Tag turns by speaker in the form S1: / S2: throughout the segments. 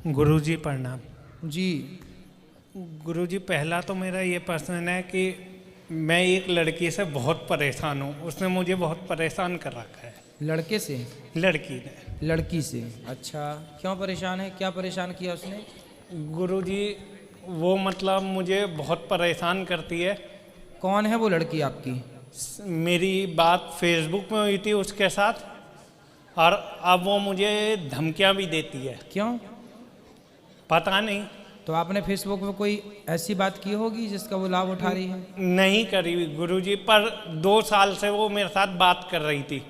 S1: गुरुजी प्रणाम।
S2: जी।
S1: गुरुजी, पहला तो मेरा ये प्रश्न है कि मैं एक लड़की से बहुत परेशान हूँ। उसने मुझे बहुत परेशान कर रखा है।
S2: लड़के से?
S1: लड़की ने।
S2: लड़की से, अच्छा। क्यों परेशान है, क्या परेशान किया उसने?
S1: गुरुजी, वो मतलब मुझे बहुत परेशान करती है।
S2: कौन है वो लड़की आपकी?
S1: मेरी बात फेसबुक में हुई थी उसके साथ, और अब वो मुझे धमकियाँ भी देती है।
S2: क्यों?
S1: पता नहीं।
S2: तो आपने फेसबुक पे कोई ऐसी बात की होगी जिसका वो लाभ उठा रही है?
S1: नहीं करी गुरुजी, पर 2 साल से वो मेरे साथ बात कर रही थी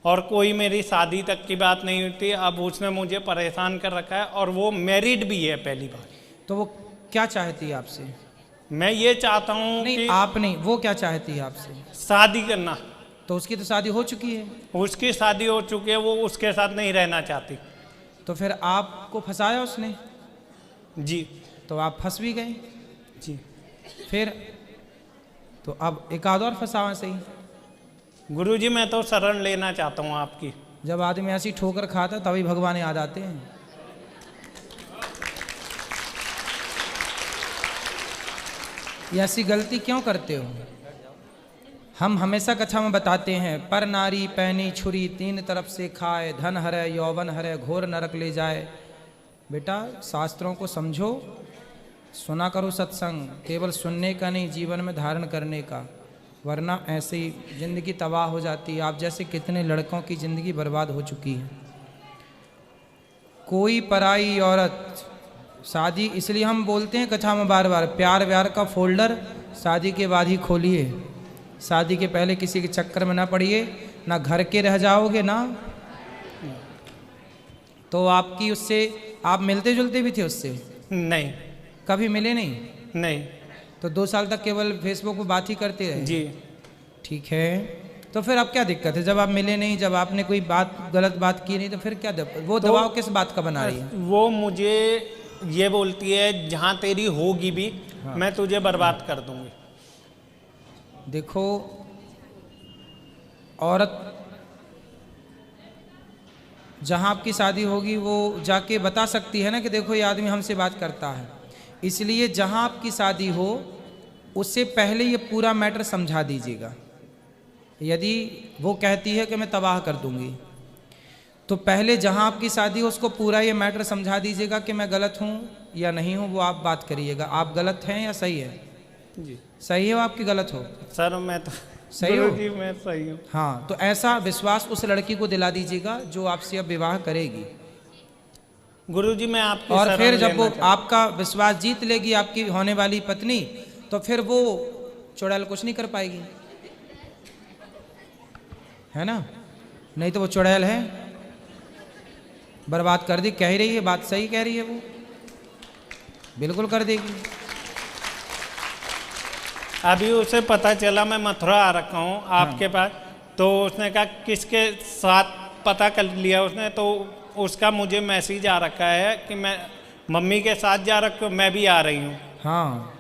S1: और कोई मेरी शादी तक की बात नहीं हुई थी। अब उसने मुझे परेशान कर रखा है और वो मैरिड भी है पहली बार।
S2: तो वो क्या चाहती है आपसे?
S1: मैं ये चाहता हूँ
S2: नहीं,
S1: कि
S2: आप नहीं, वो क्या चाहती है आपसे?
S1: शादी करना।
S2: तो उसकी तो शादी हो चुकी है।
S1: उसकी शादी हो चुकी है, वो उसके साथ नहीं रहना चाहती।
S2: तो फिर आपको फंसाया उसने?
S1: जी।
S2: तो आप फंस भी गए।
S1: जी।
S2: फिर तो अब एक आध और फंसावा सही।
S1: गुरुजी, मैं तो शरण लेना चाहता हूँ आपकी।
S2: जब आदमी ऐसी ठोकर खाता तभी भगवान याद आते हैं। ये ऐसी गलती क्यों करते हो? हम हमेशा कथा में बताते हैं, पर नारी पैनी छुरी तीन तरफ से खाए, धन हरे यौवन हरे घोर नरक ले जाए। बेटा, शास्त्रों को समझो, सुना करो सत्संग, केवल सुनने का नहीं, जीवन में धारण करने का, वरना ऐसे ही जिंदगी तबाह हो जाती है। आप जैसे कितने लड़कों की जिंदगी बर्बाद हो चुकी है। कोई पराई औरत, शादी इसलिए हम बोलते हैं कथा में बार बार, प्यार व्यार का फोल्डर शादी के बाद ही खोलिए। शादी के पहले किसी के चक्कर में ना पड़िए, ना घर के रह जाओगे ना। तो आपकी उससे, आप मिलते जुलते भी थे उससे?
S1: नहीं।
S2: कभी मिले नहीं?
S1: नहीं।
S2: तो 2 साल तक केवल फेसबुक पर बात ही करते रहे?
S1: जी।
S2: ठीक है। तो फिर अब क्या दिक्कत है? जब आप मिले नहीं, जब आपने कोई बात गलत बात की नहीं, तो फिर क्या वो
S1: तो
S2: दबाव किस बात का बना रही है?
S1: वो मुझे ये बोलती है, जहाँ तेरी होगी भी
S2: हाँ।
S1: मैं तुझे बर्बाद कर दूंगी।
S2: देखो, औरत जहाँ आपकी शादी होगी वो जाके बता सकती है ना कि देखो ये आदमी हमसे बात करता है। इसलिए जहाँ आपकी शादी हो उससे पहले ये पूरा मैटर समझा दीजिएगा। यदि वो कहती है कि मैं तबाह कर दूंगी, तो पहले जहाँ आपकी शादी हो उसको पूरा ये मैटर समझा दीजिएगा कि मैं गलत हूँ या नहीं हूँ। वो आप बात करिएगा, आप गलत हैं या सही है।
S1: जी।
S2: सही हो आपकी गलत हो?
S1: सर मैं तो
S2: सही हो?
S1: जी मैं सही हूँ।
S2: हाँ, तो ऐसा विश्वास उस लड़की को दिला दीजिएगा जो आपसे अब विवाह करेगी।
S1: गुरुजी, मैं आपकी
S2: और
S1: शरण
S2: फिर जब वो
S1: लेना चाहता
S2: आपका विश्वास जीत लेगी, आपकी होने वाली पत्नी, तो फिर वो चुड़ैल कुछ नहीं कर पाएगी, है ना? नहीं तो वो चुड़ैल है, बर्बाद कर दी। कह ही रही है, बात सही कह रही है, वो बिल्कुल कर देगी।
S1: अभी उसे पता चला मैं मथुरा आ रखा हूँ आपके पास, तो उसने कहा किसके साथ पता कर लिया उसने, तो उसका मुझे मैसेज आ रखा है कि मैं मम्मी के साथ जा रखा हूँ, मैं भी आ रही हूँ।
S2: हाँ,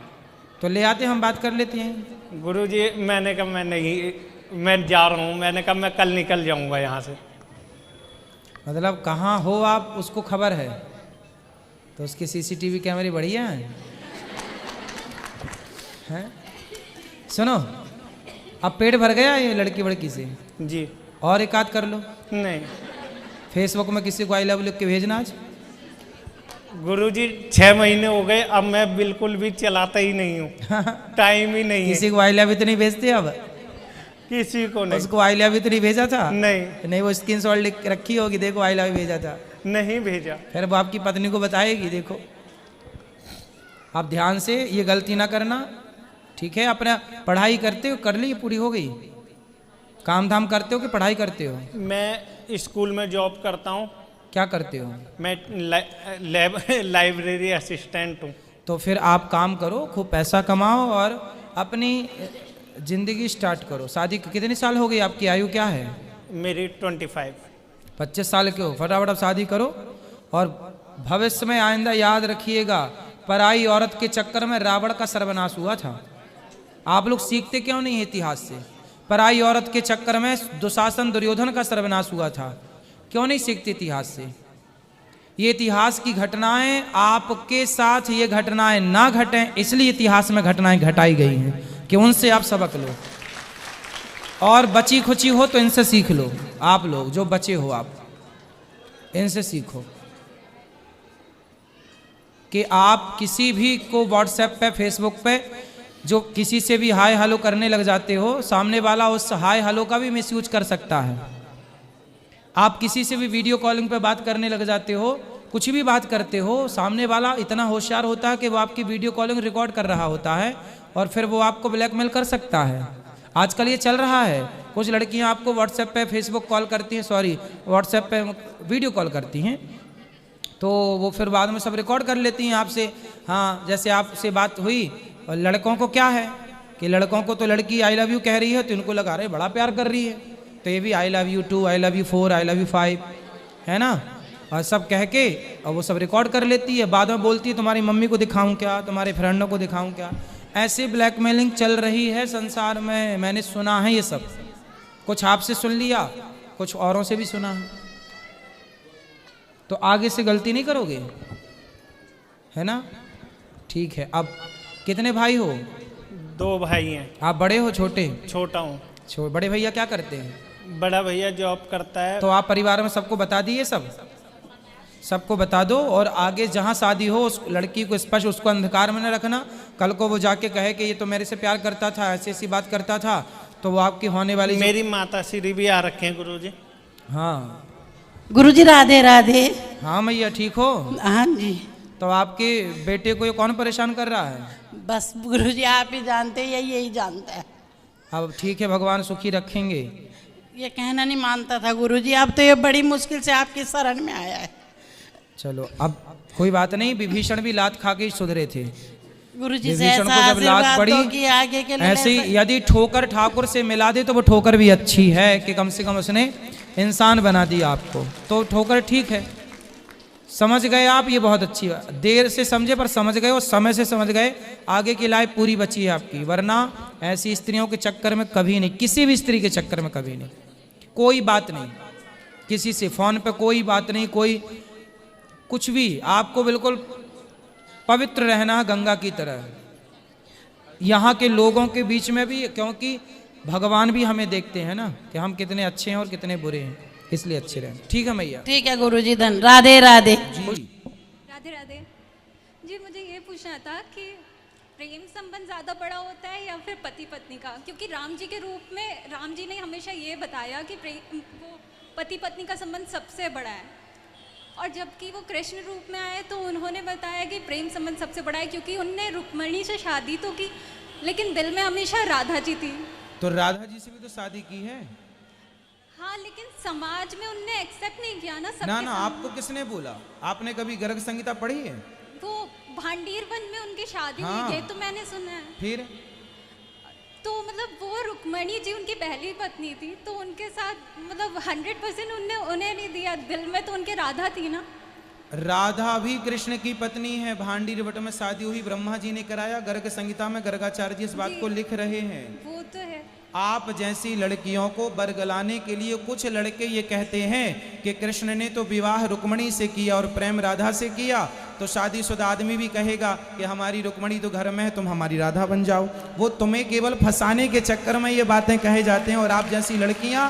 S2: तो ले आते, हम बात कर लेते हैं।
S1: गुरुजी, मैंने कहा मैं नहीं, मैं जा रहा हूँ। मैंने कहा मैं कल निकल जाऊँगा यहाँ से।
S2: मतलब कहाँ हो आप, उसको खबर है? तो उसके सीसीटीवी कैमरे बढ़िया हैं? सुनो, अब पेट भर गया ये लड़की वड़की से?
S1: जी।
S2: और एक आध कर लो।
S1: नहीं।
S2: फेसबुक में किसी को आई लव लिख के भेजना आज।
S1: गुरुजी, 6 महीने हो गए, अब मैं बिल्कुल भी चलाता ही नहीं हूँ। टाइम ही नहीं है।
S2: किसी को आई लव तो नहीं भेजते अब?
S1: किसी को नहीं।
S2: उसको आई लव तो नहीं भेजा था?
S1: नहीं।
S2: नहीं, वो स्क्रीनशॉट लिख रखी होगी, देखो आई लव भेजा था।
S1: नहीं भेजा।
S2: फिर वो आपकी पत्नी को बताएगी, देखो। आप ध्यान से ये गलती ना करना, ठीक है? अपना पढ़ाई करते हो, कर ली, पूरी हो गई? काम धाम करते हो कि पढ़ाई करते हो?
S1: मैं स्कूल में जॉब करता हूँ।
S2: क्या करते हो?
S1: मैं लाइब्रेरी असिस्टेंट हूँ।
S2: तो फिर आप काम करो, खूब पैसा कमाओ और अपनी जिंदगी स्टार्ट करो। शादी कितने साल हो गई आपकी, आयु क्या है?
S1: मेरी 25।
S2: 25 साल के हो, फटाफट अब शादी करो। और भविष्य में आइंदा याद रखिएगा, पराई औरत के चक्कर में रावण का सर्वनाश हुआ था। आप लोग सीखते क्यों नहीं है इतिहास से? पराई औरत के चक्कर में दुशासन दुर्योधन का सर्वनाश हुआ था, क्यों नहीं सीखते इतिहास से? ये इतिहास की घटनाएं, आपके साथ ये घटनाएं ना घटें इसलिए इतिहास में घटनाएं घटाई गई हैं कि उनसे आप सबक लो, और बची खुची हो तो इनसे सीख लो। आप लोग जो बचे हो आप इनसे सीखो कि आप किसी भी को व्हाट्सएप पे, फेसबुक पे जो किसी से भी हाय हेलो करने लग जाते हो, सामने वाला उस हाय हेलो का भी मिसयूज कर सकता है। आप किसी से भी वीडियो कॉलिंग पे बात करने लग जाते हो, कुछ भी बात करते हो, सामने वाला इतना होशियार होता है कि वो आपकी वीडियो कॉलिंग रिकॉर्ड कर रहा होता है और फिर वो आपको ब्लैकमेल कर सकता है। आजकल ये चल रहा है, कुछ लड़कियां आपको व्हाट्सएप पे फेसबुक कॉल करती हैं, सॉरी व्हाट्सएप पे वीडियो कॉल करती हैं, तो वो फिर बाद में सब रिकॉर्ड कर लेती हैं आपसे। हाँ, जैसे आपसे बात हुई, और लड़कों को क्या है कि लड़कों को तो लड़की आई लव यू कह रही है तो इनको लगा रहे बड़ा प्यार कर रही है, तो ये भी I love you 2, I love you 4, I love you 5 है ना, और सब कह के और वो सब रिकॉर्ड कर लेती है। बाद में बोलती है तुम्हारी मम्मी को दिखाऊं क्या, तुम्हारे फ्रेंडों को दिखाऊं क्या। ऐसे ब्लैकमेलिंग चल रही है संसार में, मैंने सुना है ये सब। कुछ आपसे सुन लिया, कुछ औरों से भी सुना है, तो आगे से गलती नहीं करोगे, है ना। ठीक है, अब कितने भाई हो?
S1: 2 भाई हैं।
S2: आप बड़े हो छोटे?
S1: छोटा हूँ।
S2: बड़े भैया क्या करते हैं?
S1: बड़ा भैया जॉब करता है।
S2: तो आप परिवार में सबको बता दिए? सबको बता दो, और आगे जहाँ शादी हो उस लड़की को स्पष्ट, उसको अंधकार में न रखना। कल को वो जाके कहे कि ये तो मेरे से प्यार करता था, ऐसी ऐसी बात करता था, तो वो आपकी होने वाली
S1: मेरी माता श्री भी आ रखे हैं गुरुजी।
S2: हाँ
S3: गुरुजी राधे राधे।
S2: हाँ मैया ठीक हो?
S3: हाँ जी।
S2: तो आपके बेटे को ये कौन परेशान कर रहा है?
S3: बस गुरुजी आप ही जानते हैं, यही जानता है।
S2: अब ठीक है, भगवान सुखी रखेंगे।
S3: ये कहना नहीं मानता था गुरुजी, अब तो ये बड़ी मुश्किल से आपकी शरण में आया है।
S2: चलो अब कोई बात नहीं, विभीषण भी लात खा के सुधरे थे।
S3: गुरुजी से
S2: विभीषण
S3: ऐसा
S2: को जब लात
S3: आशीर्वाद
S2: पड़ी,
S3: दो कि आगे के लिए
S2: ऐसे ही यदि ठोकर ठाकुर से मिला दे तो वो ठोकर भी अच्छी है कि कम से कम उसने इंसान बना दिया आपको, तो ठोकर ठीक है। समझ गए आप, ये बहुत अच्छी बात। देर से समझे पर समझ गए, और समय से समझ गए, आगे की लाइफ पूरी बची है आपकी। वरना ऐसी स्त्रियों के चक्कर में कभी नहीं, किसी भी स्त्री के चक्कर में कभी नहीं, कोई बात नहीं, किसी से फोन पे कोई बात नहीं, कोई कुछ भी। आपको बिल्कुल पवित्र रहना है गंगा की तरह, यहाँ के लोगों के बीच में भी, क्योंकि भगवान भी हमें देखते हैं ना कि हम कितने अच्छे हैं और कितने बुरे हैं, इसलिए अच्छे रहें। ठीक है मैया?
S3: ठीक है गुरुजी, धन राधे राधे।
S4: राधे राधे जी। मुझे ये पूछना था कि प्रेम संबंध ज़्यादा बड़ा होता है या फिर पति पत्नी का? क्योंकि राम जी के रूप में राम जी ने हमेशा ये बताया कि वो पति पत्नी का संबंध सबसे बड़ा है, और जबकि वो कृष्ण रूप में आए तो उन्होंने बताया कि प्रेम संबंध सबसे बड़ा है, क्योंकि उनने रुक्मणी से शादी तो की लेकिन दिल में हमेशा राधा जी थी।
S2: तो राधा जी से भी तो शादी की है।
S4: हाँ, लेकिन समाज में उनने एक्सेप्ट नहीं किया ना।
S2: ना ना, आपको किसने बोला? आपने कभी गर्ग संहिता पढ़ी है?
S4: वो भांडीर वन में उनकी शादी
S2: हाँ।
S4: हुई, ये तो मैंने सुना है।
S2: फिर
S4: तो मतलब वो रुक्मणी जी उनकी पहली पत्नी थी, तो उनके साथ मतलब 100% उन्हें नहीं दिया, दिल में तो उनके राधा थी ना।
S2: राधा भी कृष्ण की पत्नी है, भांडीर वट में शादी हुई, ब्रह्मा जी ने कराया। गर्ग संहिता में गर्गाचार्य जी इस बात को लिख रहे हैं।
S4: वो तो है।
S2: आप जैसी लड़कियों को बरगलाने के लिए कुछ लड़के ये कहते हैं कि कृष्ण ने तो विवाह रुक्मणी से किया और प्रेम राधा से किया, तो शादीशुदा आदमी भी कहेगा कि हमारी रुक्मणी तो घर में है, तुम हमारी राधा बन जाओ। वो तुम्हें केवल फंसाने के चक्कर में ये बातें कहे जाते हैं, और आप जैसी लड़कियां,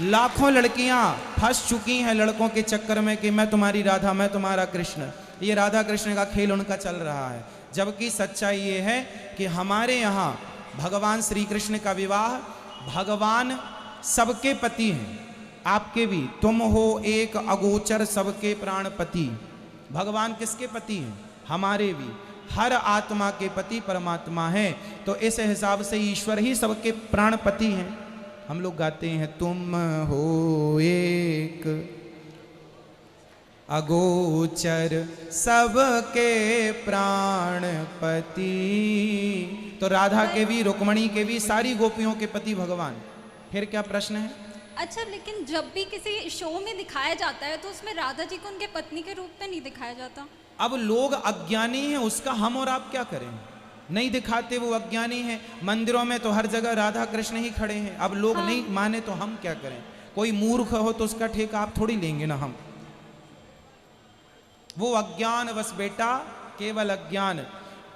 S2: लाखों लड़कियां फंस चुकी हैं लड़कों के चक्कर में कि मैं तुम्हारी राधा, मैं तुम्हारा कृष्ण। ये राधा कृष्ण का खेल उनका चल रहा है, जबकि सच्चाई ये है कि हमारे यहाँ भगवान श्री कृष्ण का विवाह, भगवान सबके पति हैं, आपके भी। तुम हो एक अगोचर सबके प्राणपति। भगवान किसके पति हैं? हमारे भी। हर आत्मा के पति परमात्मा है, तो इस हिसाब से ईश्वर ही सबके प्राणपति हैं। हम लोग गाते हैं तुम हो एक अगोचर सबके प्राणपति। तो राधा के भी, रुक्मणी के भी, सारी गोपियों के पति भगवान। फिर क्या प्रश्न है?
S4: अच्छा, लेकिन जब भी किसी शो में दिखाया जाता है तो उसमें राधा जी को उनके पत्नी के रूप में नहीं दिखाया जाता।
S2: अब लोग अज्ञानी हैं, उसका हम और आप क्या करें? नहीं दिखाते, वो अज्ञानी हैं। मंदिरों में तो हर जगह राधा कृष्ण ही खड़े हैं। अब लोग
S4: हाँ।
S2: नहीं माने तो हम क्या करें? कोई मूर्ख हो तो उसका ठेका आप थोड़ी लेंगे ना हम। वो अज्ञान बस बेटा, केवल अज्ञान।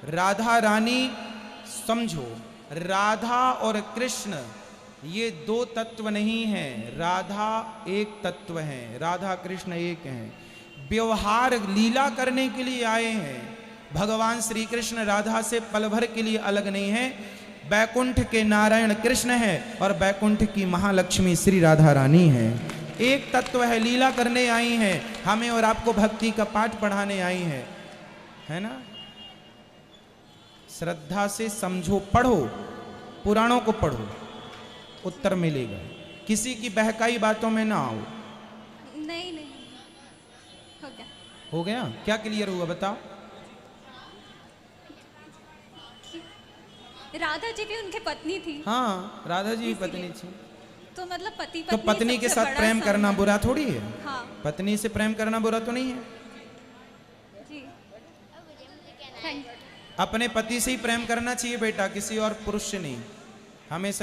S2: राधा रानी समझो, राधा और कृष्ण ये दो तत्व नहीं हैं, राधा एक तत्व है, राधा कृष्ण एक हैं। व्यवहार लीला करने के लिए आए हैं। भगवान श्री कृष्ण राधा से पल भर के लिए अलग नहीं है। बैकुंठ के नारायण कृष्ण है और बैकुंठ की महालक्ष्मी श्री राधा रानी है। एक तत्व है, लीला करने आई हैं, हमें और आपको भक्ति का पाठ पढ़ाने आई हैं, है ना। श्रद्धा से समझो, पढ़ो, पुराणों को पढ़ो, उत्तर मिलेगा। किसी की बहकाई बातों में ना आओ।
S4: नहीं नहीं, हो गया।
S2: हो गया? क्या क्लियर हुआ बताओ?
S4: राधा जी भी उनकी पत्नी थी।
S2: हाँ, राधा जी की पत्नी थी।
S4: तो मतलब पति
S2: तो पत्नी के साथ प्रेम करना बुरा थोड़ी है।
S4: हाँ।
S2: पत्नी से प्रेम करना बुरा तो नहीं है।
S4: जी, थैंक यू।
S2: अपने पति से ही प्रेम करना चाहिए बेटा, किसी और पुरुष से नहीं। हमेशा